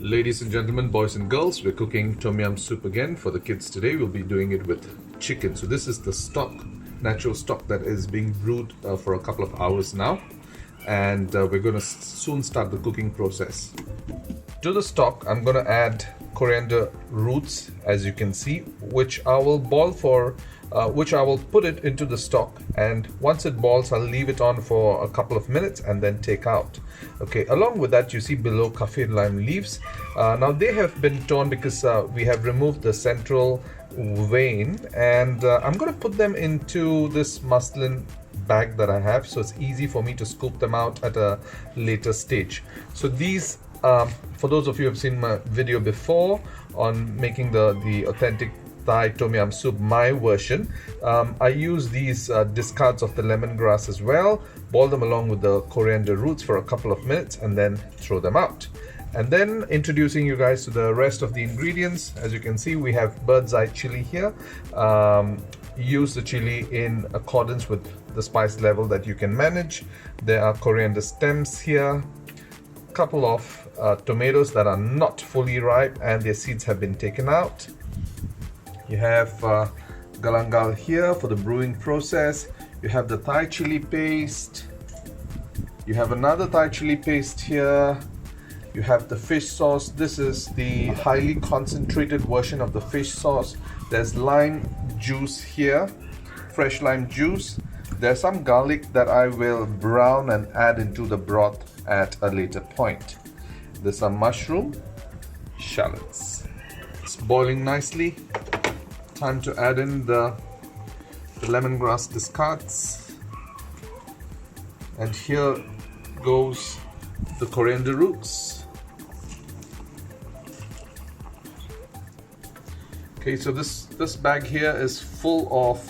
Ladies and gentlemen, boys and girls, we're cooking tom yum soup again for the kids today. We'll be doing it with chicken. So this is the stock, natural stock that is being brewed for a couple of hours now. And we're going to soon start the cooking process. To the stock, I'm going to add coriander roots, as you can see, which I will boil for, which I will put it into the stock, and once it boils, I'll leave it on for a couple of minutes and then take out. Okay, along with that, you see below kaffir lime leaves. Now they have been torn because we have removed the central vein, and I'm going to put them into this muslin bag that I have, so it's easy for me to scoop them out at a later stage. So these, for those of you who have seen my video before on making the authentic Thai tom yum soup, my version, I use these discards of the lemongrass as well, boil them along with the coriander roots for a couple of minutes and then throw them out. And then introducing you guys to the rest of the ingredients. As you can see, we have bird's eye chili here. Use the chili in accordance with the spice level that you can manage. There are coriander stems here, a couple of tomatoes that are not fully ripe and their seeds have been taken out. You have galangal here for the brewing process. You have the Thai chili paste. You have another Thai chili paste here. You have the fish sauce. This is the highly concentrated version of the fish sauce. There's lime juice here, fresh lime juice. There's some garlic that I will brown and add into the broth at a later point. There's some mushroom, shallots. It's boiling nicely. Time to add in the lemongrass discards. And here goes the coriander roots. Okay, so this bag here is full of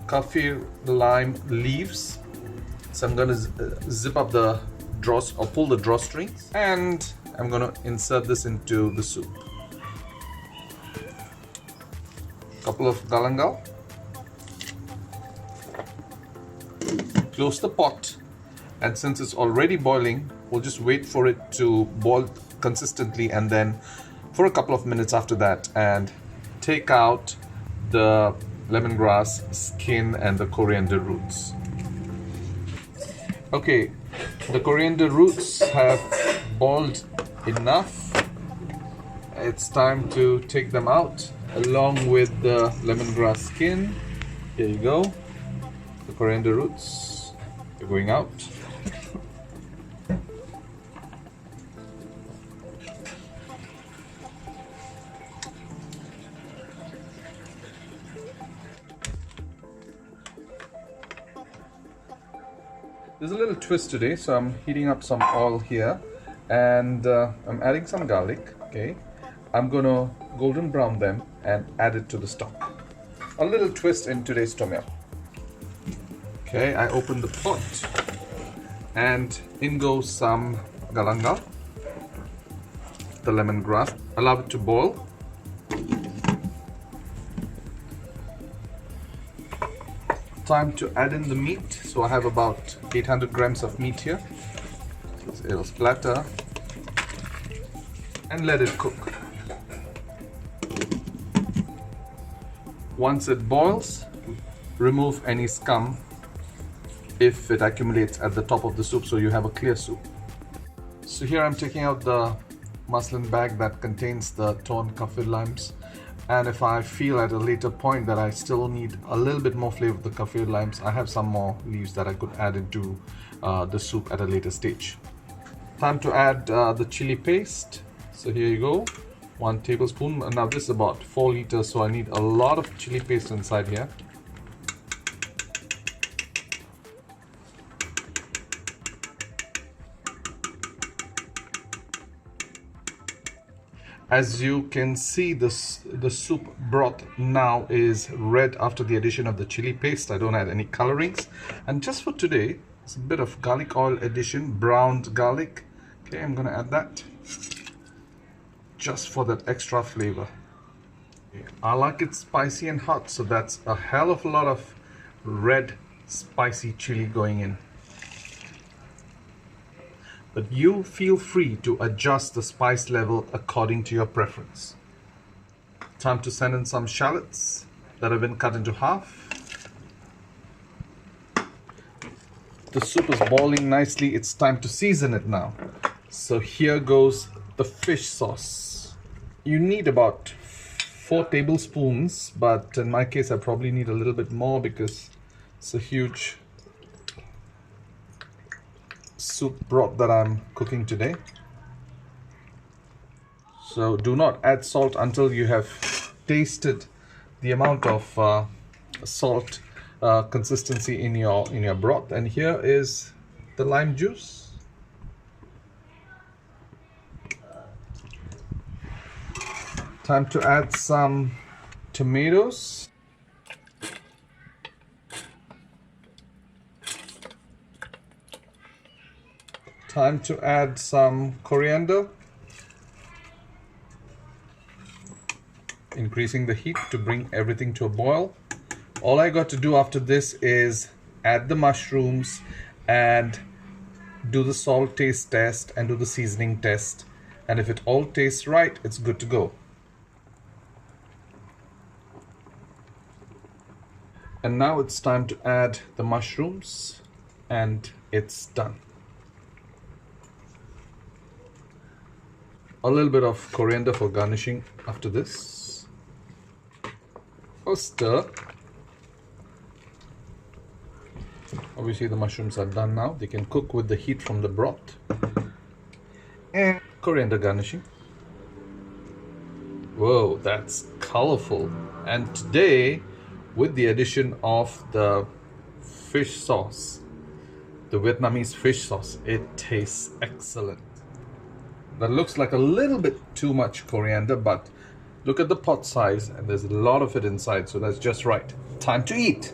kaffir lime leaves. So I'm going to zip up the draws or pull the drawstrings, and I'm going to insert this into the soup. Couple of galangal. Close the pot, and since it's already boiling, we'll just wait for it to boil consistently, and then for a couple of minutes after that, and take out the lemongrass skin and the coriander roots. Okay, the coriander roots have boiled enough. It's time to take them out along with the lemongrass skin. Here you go. The coriander roots are going out. There's a little twist today, so I'm heating up some oil here, and I'm adding some garlic. Okay, I'm gonna golden brown them and add it to the stock. A little twist in today's tom yum. Okay, I open the pot, and in goes some galangal, the lemongrass. Allow it to boil. Time to add in the meat. So I have about 800 grams of meat here. It'll splatter and let it cook. Once it boils, remove any scum if it accumulates at the top of the soup, so you have a clear soup. So here I'm taking out the muslin bag that contains the torn kaffir limes, and if I feel at a later point that I still need a little bit more flavor of the kaffir limes, I have some more leaves that I could add into the soup at a later stage. Time to add the chili paste. So here you go, 1 tablespoon. Now this is about 4 liters, so I need a lot of chili paste inside here. As you can see, the soup broth now is red after the addition of the chili paste. I don't add any colorings. And just for today, it's a bit of garlic oil addition, browned garlic. Okay, I'm gonna add that just for that extra flavor. Okay. I like it spicy and hot, so that's a hell of a lot of red spicy chili going in. but you feel free to adjust the spice level according to your preference. Time to send in some shallots that have been cut into half. The soup is boiling nicely. It's time to season it now. So here goes the fish sauce. You need about 4 tablespoons, but in my case I probably need a little bit more because it's a huge soup broth that I'm cooking today. So do not add salt until you have tasted the amount of salt consistency in your broth. And here is the lime juice. Time to add some tomatoes. Time to add some coriander. Increasing the heat to bring everything to a boil. All I got to do after this is add the mushrooms and do the salt taste test and do the seasoning test. And if it all tastes right, it's good to go. And now it's time to add the mushrooms, and it's done. A little bit of coriander for garnishing after this. Or stir. Obviously the mushrooms are done now. They can cook with the heat from the broth. And coriander garnishing. Whoa, that's colorful. And today, with the addition of the fish sauce, the Vietnamese fish sauce, it tastes excellent. That looks like a little bit too much coriander, but look at the pot size and there's a lot of it inside, so that's just right. Time to eat.